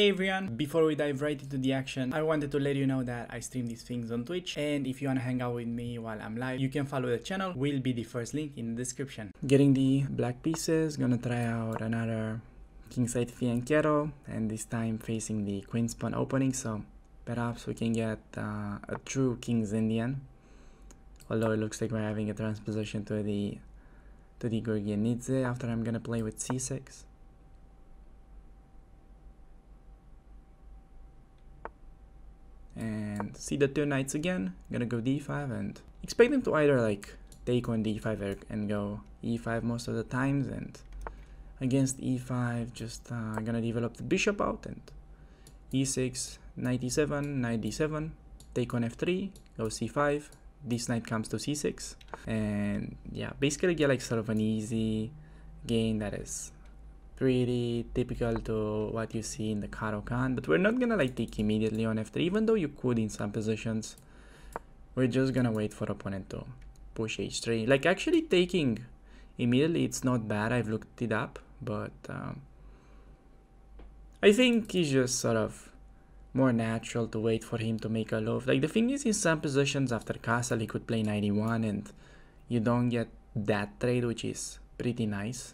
Hey everyone, before we dive right into the action, I wanted to let you know that I stream these things on Twitch, and if you wanna hang out with me while I'm live, you can follow the channel, will be the first link in the description. Getting the black pieces, gonna try out another Kingside Fianchetto, and this time facing the Queen's Pawn opening, so perhaps we can get a true King's Indian, although it looks like we're having a transposition to the Gourgianidze after I'm gonna play with c6. And see the two knights again, gonna go d5 and expect them to either like take on d5 and go e5 most of the times, and against e5 just gonna develop the bishop out and e6, knight e7, knight d7, take on f3, go c5, this knight comes to c6, and yeah, basically get like sort of an easy game that is pretty typical to what you see in the Caro-Kann, but we're not gonna like take immediately on f3, even though you could in some positions. We're just gonna wait for opponent to push h3. Like actually taking immediately, it's not bad. I've looked it up, but I think it's just sort of more natural to wait for him to make a loaf. Like the thing is, in some positions after castle, he could play 91 and you don't get that trade, which is pretty nice.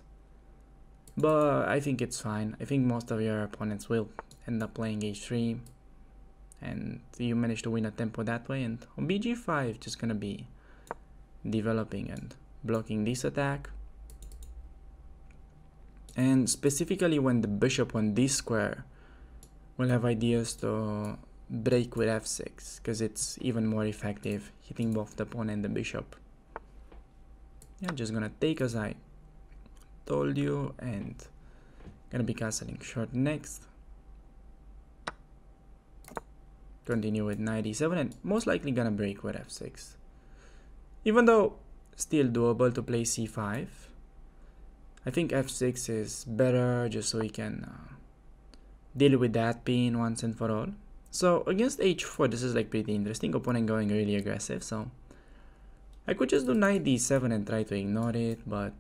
But I think it's fine. I think most of your opponents will end up playing h3, and you manage to win a tempo that way. And on bg5, just gonna be developing and blocking this attack. And specifically when the bishop on this square will have ideas to break with f6, because it's even more effective hitting both the pawn and the bishop. Yeah, just gonna take as I told you, and gonna be castling short next. Continue with knight e7 and most likely gonna break with f6, even though still doable to play c5. I think f6 is better just so we can deal with that pin once and for all. So against h4, this is like pretty interesting. Opponent going really aggressive, so I could just do knight d7 and try to ignore it, but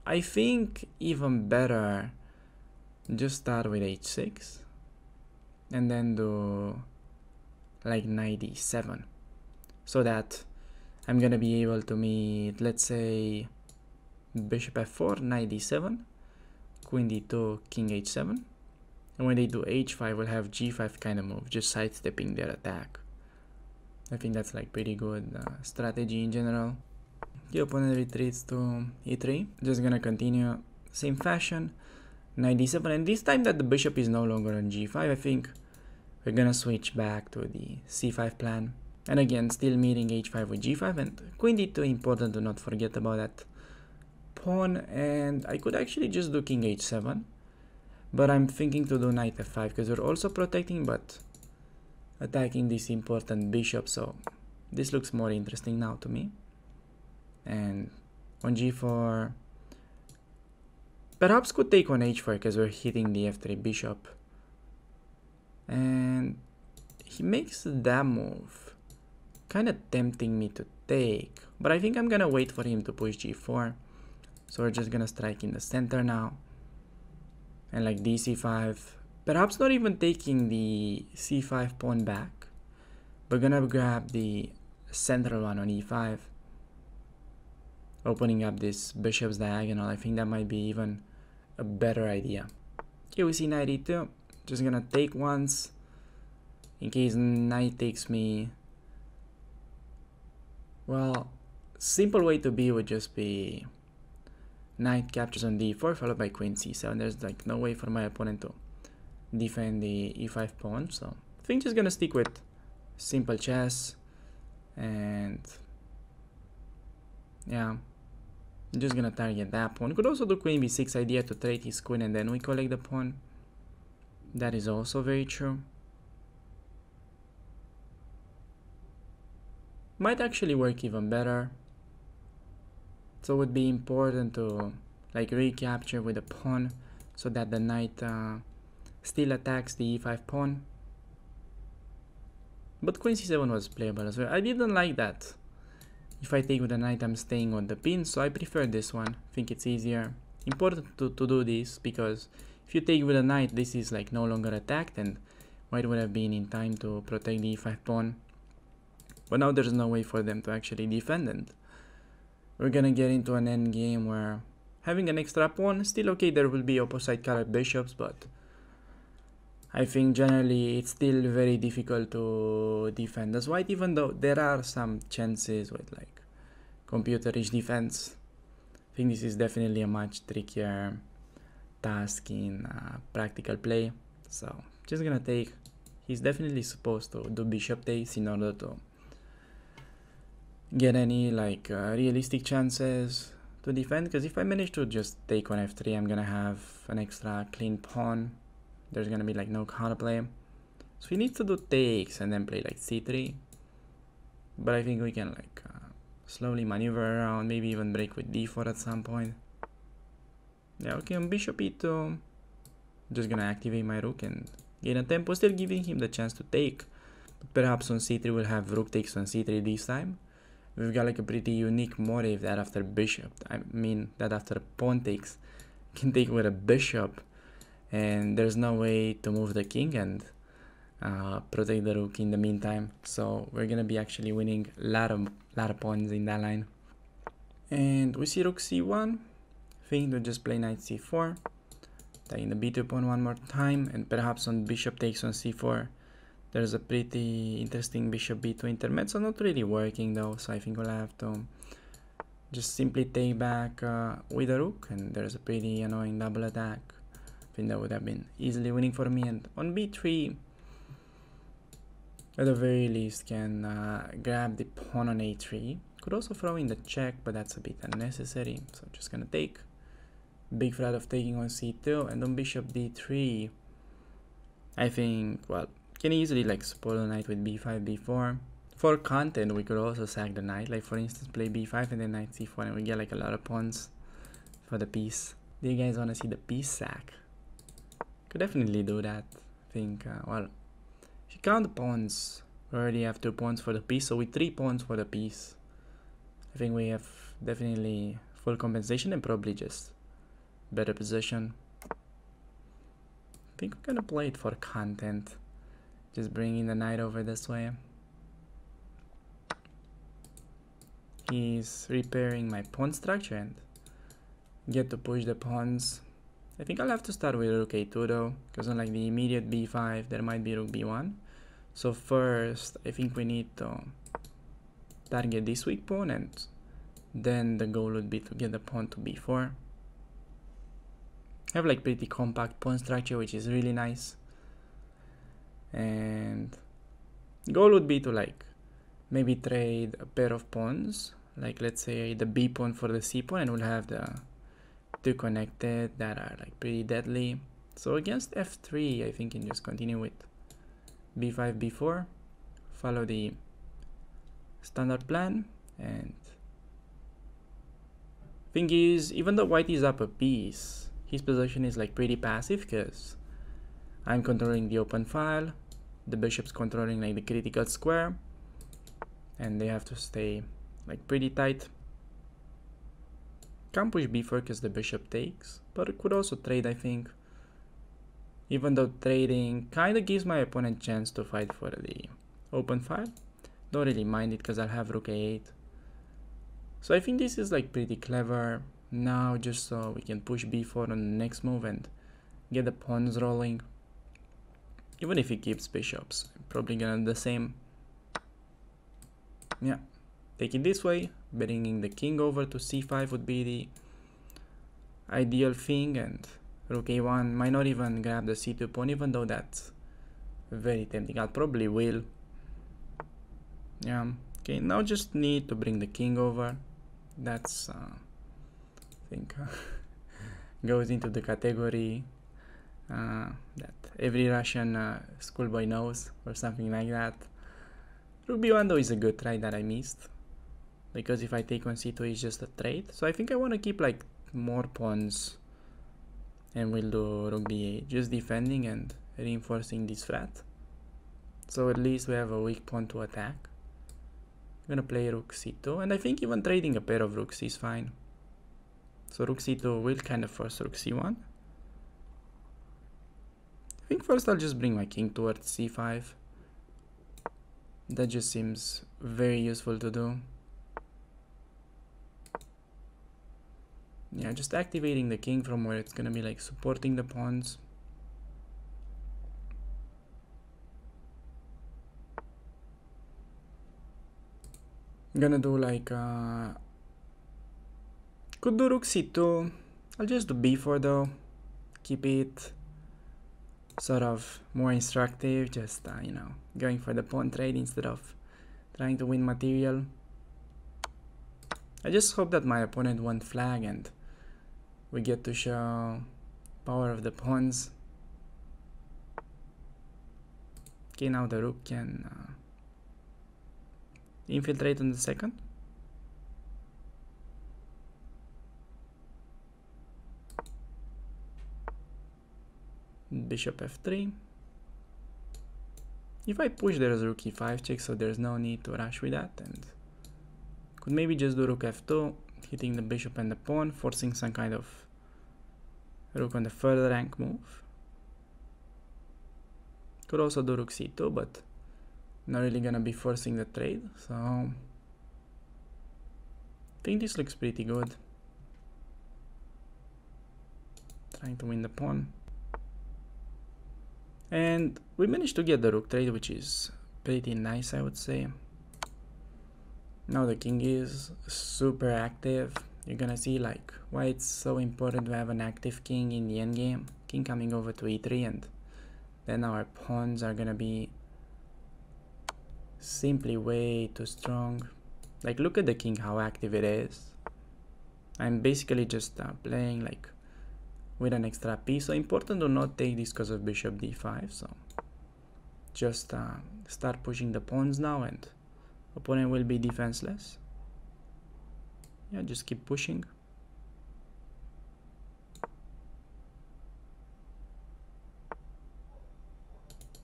I think even better just start with h6 and then do like knight d7, so that I'm gonna be able to meet, let's say, bishop f4, knight d7, queen d2, king h7, and when they do h5 we'll have g5 kind of move, just sidestepping their attack. I think that's like pretty good strategy in general. The opponent retreats to e3, just gonna continue same fashion, knight d7, and this time that the bishop is no longer on g5, I think we're gonna switch back to the c5 plan, and again still meeting h5 with g5, and queen d2, important to not forget about that pawn. And I could actually just do king h7, but I'm thinking to do knight f5 because we're also protecting but attacking this important bishop, so this looks more interesting now to me. And on g4 perhaps could take on h4 because we're hitting the f3 bishop, and he makes that move, kind of tempting me to take, but I think I'm gonna wait for him to push g4, so we're just gonna strike in the center now, and like dc5, perhaps not even taking the c5 pawn back, but gonna grab the central one on e5, opening up this bishop's diagonal. I think that might be even a better idea. Here we see knight e2, just gonna take once in case knight takes me. Well, simple way to be would just be knight captures on d4 followed by queen c7. There's like no way for my opponent to defend the e5 pawn, so I think just gonna stick with simple chess, and yeah, I'm just gonna target that pawn. Could also do queen b6 idea to trade his queen and then we collect the pawn. That is also very true. Might actually work even better. So it would be important to like recapture with a pawn so that the knight still attacks the e5 pawn. But queen c7 was playable as well. I didn't like that. If I take with the knight, I'm staying on the pin, so I prefer this one. I think it's easier. Important to do this because if you take with a knight, this is like no longer attacked, and white would have been in time to protect the e5 pawn. But now there's no way for them to actually defend, and we're gonna get into an endgame where having an extra pawn, still okay, there will be opposite colored bishops, but I think generally it's still very difficult to defend as white, even though there are some chances with like computer-rich defense. I think this is definitely a much trickier task in practical play. So just gonna take, he's definitely supposed to do bishop takes in order to get any like realistic chances to defend, because if I manage to just take on f3, I'm gonna have an extra clean pawn. There's gonna be like no counterplay, so he needs to do takes and then play like c3, but I think we can like slowly maneuver around, maybe even break with d4 at some point. Yeah, okay, on bishop e2, I'm just gonna activate my rook and gain a tempo, still giving him the chance to take. But perhaps on c3 we'll have rook takes on c3 this time. We've got like a pretty unique motive that after bishop, that after pawn takes, can take with a bishop, and there's no way to move the king and protect the rook in the meantime. So we're gonna be actually winning a lot of pawns in that line. And we see rook c1, think to just play knight c4, taking the b2 pawn one more time, and perhaps on bishop takes on c4. There's a pretty interesting bishop b2 intermezzo, not really working though, so I think we'll have to just simply take back with a rook, and there's a pretty annoying double attack. I think that would have been easily winning for me. And on b3, at the very least, can grab the pawn on a3. Could also throw in the check, but that's a bit unnecessary, so just gonna take. Big threat of taking on c2, and on bishop d3, I think, well, can easily like support the knight with b5, b4. For content, we could also sack the knight, like for instance play b5 and then knight c4, and we get like a lot of pawns for the piece. Do you guys want to see the piece sack? Could definitely do that. I think, well, if you count the pawns, we already have 2 pawns for the piece, so with 3 pawns for the piece, I think we have definitely full compensation and probably just better position. I think we're gonna play it for content, just bringing the knight over this way. He's repairing my pawn structure and get to push the pawns. I think I'll have to start with rook a2 though, because unlike the immediate b5, there might be rook b1. So first, I think we need to target this weak pawn, and then the goal would be to get the pawn to b4. I have like pretty compact pawn structure, which is really nice. And goal would be to like maybe trade a pair of pawns, like let's say the b pawn for the c pawn, and we'll have the 2 connected that are like pretty deadly. So against f3, I think you can just continue with b5, b4, follow the standard plan. And thing is, even though white is up a piece, his position is like pretty passive, because I'm controlling the open file, the bishop's controlling like the critical square, and they have to stay like pretty tight. Can't push b4 because the bishop takes, but it could also trade, I think. Even though trading kind of gives my opponent a chance to fight for the open file, don't really mind it because I'll have rook a8. So I think this is like pretty clever now, just so we can push b4 on the next move and get the pawns rolling. Even if he keeps bishops, I'm probably gonna do the same. Yeah, take it this way, bringing the king over to c5 would be the ideal thing, and rook a1 might not even grab the c2 pawn, even though that's very tempting. I'll probably will. Yeah, okay, now just need to bring the king over. That's I think goes into the category that every Russian schoolboy knows, or something like that. Rook b1 though is a good try that I missed, because if I take on c2 it's just a trade. So I think I want to keep like more pawns, and we'll do rook b8, just defending and reinforcing this threat. So at least we have a weak pawn to attack. I'm gonna play rook c2, and I think even trading a pair of rooks is fine. So rook c2 will kind of force rook c1. think first I'll just bring my king towards c5. That just seems very useful to do. Yeah, just activating the king from where it's gonna be like supporting the pawns. I'm gonna do like could do rook c2. I'll just do b4 though. Keep it sort of more instructive, just you know, going for the pawn trade instead of trying to win material. I just hope that my opponent won't flag and we get to show power of the pawns. Okay, now the rook can infiltrate on the second. Bishop f3. If I push, there's rook e5 check, so there's no need to rush with that, and could maybe just do rook f2, hitting the bishop and the pawn, forcing some kind of rook on the further rank move. Could also do rook c2, but not really gonna be forcing the trade, so I think this looks pretty good. Trying to win the pawn. And we managed to get the rook trade, which is pretty nice, I would say. Now the king is super active. You're gonna see like why it's so important to have an active king in the endgame. King coming over to e3, and then our pawns are gonna be simply way too strong. Like, look at the king, how active it is. I'm basically just playing like with an extra piece, so important to not take this because of bishop d5. So just start pushing the pawns now, and opponent will be defenseless. Yeah, just keep pushing.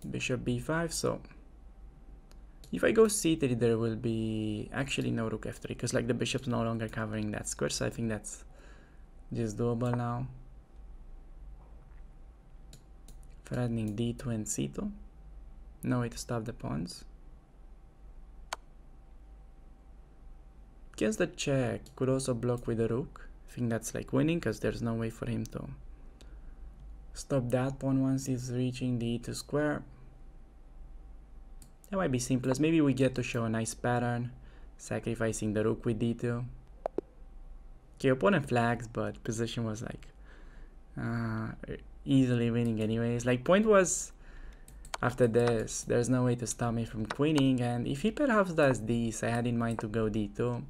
Bishop b5. So if I go c3, there will be actually no rook f3, because like the bishop's no longer covering that square, so I think that's just doable now. Threatening d2 and c2. No way to stop the pawns. Against the check, could also block with the rook. I think that's like winning, because there's no way for him to stop that pawn once he's reaching the e2 square. That might be simplest. Maybe we get to show a nice pattern, sacrificing the rook with d2. Okay, opponent flags, but position was like easily winning anyways. Like, point was, after this, there's no way to stop me from queening, and if he perhaps does this, I had in mind to go d2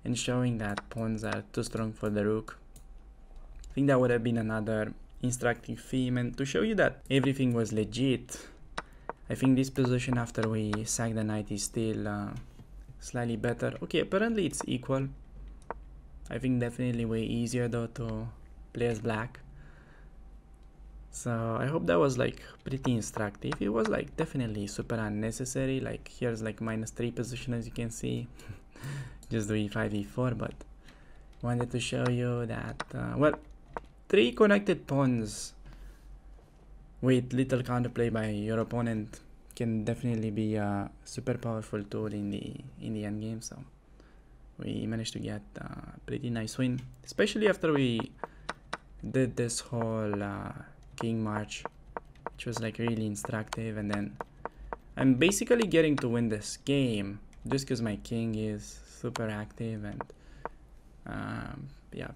and showing that pawns are too strong for the rook. I think that would have been another instructive theme, and to show you that everything was legit, I think this position after we sack the knight is still slightly better. Okay, apparently it's equal. I think definitely way easier though to play as black. So I hope that was like pretty instructive. It was like definitely super unnecessary. Like, here's like -3 position, as you can see. Just do e5, e4, but wanted to show you that, well, 3 connected pawns with little counterplay by your opponent can definitely be a super powerful tool in the endgame. So we managed to get a pretty nice win, especially after we did this whole king march, which was like really instructive. And then I'm basically getting to win this game just because my king is super active, and yeah,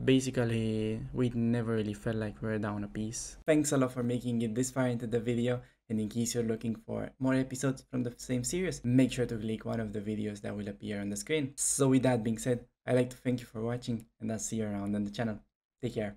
basically we never really felt like we were down a piece. Thanks a lot for making it this far into the video, and in case you're looking for more episodes from the same series, make sure to click one of the videos that will appear on the screen. So with that being said, I'd like to thank you for watching, and I'll see you around on the channel. Take care.